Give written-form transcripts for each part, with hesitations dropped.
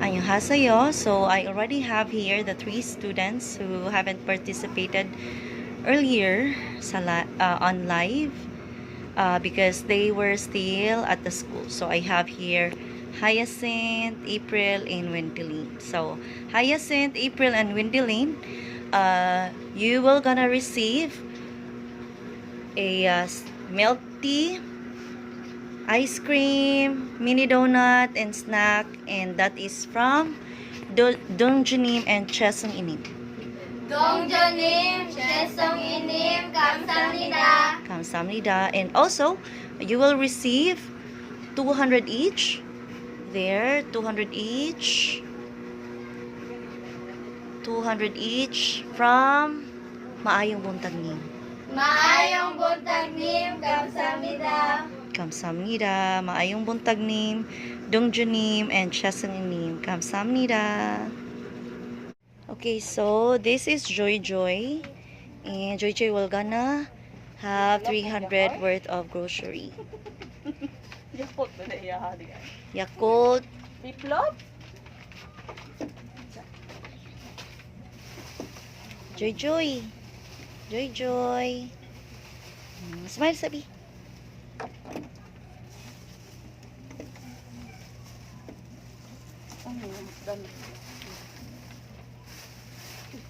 Annyeonghaseyo. So I already have here the 3 students who haven't participated earlier on live because they were still at the school. So I have here Hyacinth, April, and Wendelin. So Hyacinth, April, and Wendelin, you will gonna receive a milk tea, ice cream, mini donut, and snack, and that is from Dongjunim and Chesung Inim. 동전님, 최성희님, 감사합니다. Kamsahamnida. And also, you will receive 200 each. There, 200 each. 200 each from Maayong Buntagnim. 마아영 본당님, 감사합니다. Kamsahamnida. Maayong Buntagnim, Dongjunim, and Chesung Inim. Kamsahamnida. Okay, so this is Joy Joy. And Joy Joy will gonna have 300 worth of grocery. Yakult. Biplop? Joy Joy. Joy Joy. Smile, sabi.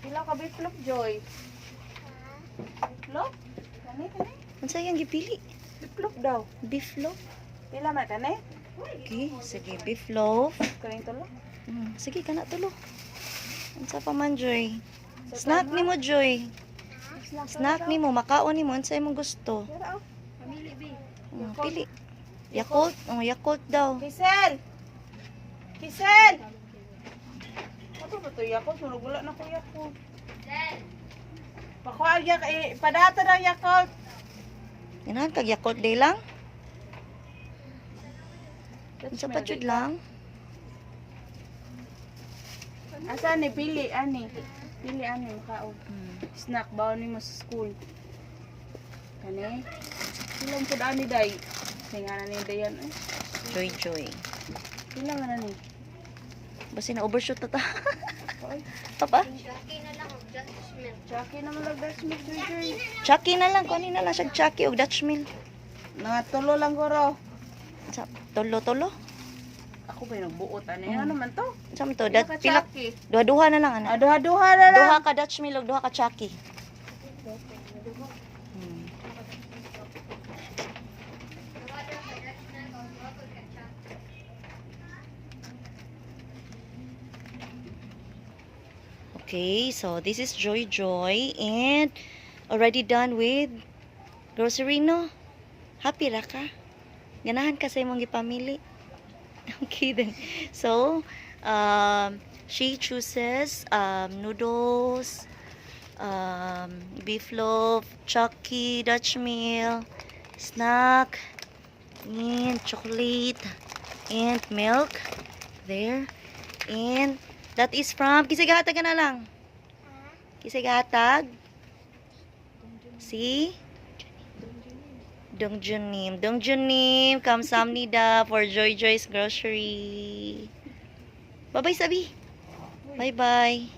Pila ka biplop, Joy? Biplop? Kani? Unsa yang gipili? Biplop daw. Beef loaf. Pila man kani? Okay, sige, beef loaf. Kaning tulo? Sige, kana tulo. Unsa pa man, Joy? Snack ni mo, Joy. Snack ni mo, makaon ni mo, unsa imong gusto? Pili. Yakult, Yakult daw. Kisel! Kisel! Ano ba ito, Yakult? Marugula na ko Yakult. Pakuha, padata ng Yakult. Ganahan kag Yakult day lang. Unsa pa jud lang? Asa ni pili ani? Pili ani makaog. Snack baon ni mo sa school. Kani? Ilang pud ani day? Singa na ni dayan eh. Joy Joy. Ilang na ni? Basi na overshoot ta ta. Oy, Ito pa? Chucky naman lang das mo Joy. Chucky na lang, kunin na lang siya Chucky o Dutch Mill. Nga tulo lang guro. Sa tolo-tolo. Ako ba yung nagbuot ani? Ano naman to? Sa to, Pila dat ka pila. Chucky? Duha-duha na lang ana. Duha-duha na lang. Duha ka Dutch Mill o duha ka Chucky. Okay, so this is Joy Joy and already done with grocery, no? Happy ra ka? Ganahan ka sa imong gipamili? Okay then. So, she chooses noodles, beef loaf, Chucky, Dutch meal, snack, and chocolate, and milk. There. And that is from, kisay gahatag ka na lang. Kisay gahatag. Si Dongjunim. Dongjunim, kamsahamnida for Joy Joy's grocery. Bye-bye, Sabi. Bye-bye.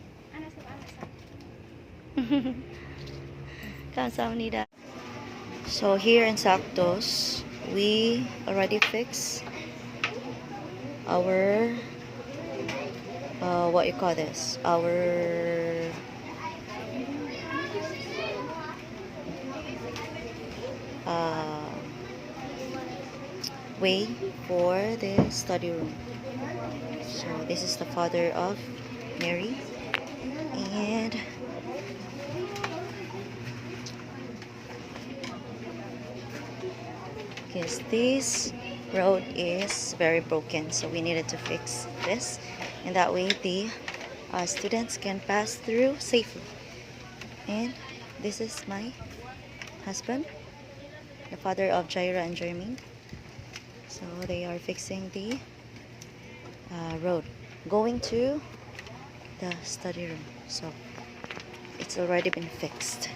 Kamsahamnida. So here in Saktos, we already fixed our what you call this, our way for the study room. So this is the father of Mary, and because this road is very broken, so we needed to fix this, and that way the students can pass through safely. And this is my husband, the father of Jaira and Jermaine. So they are fixing the road going to the study room. So it's already been fixed.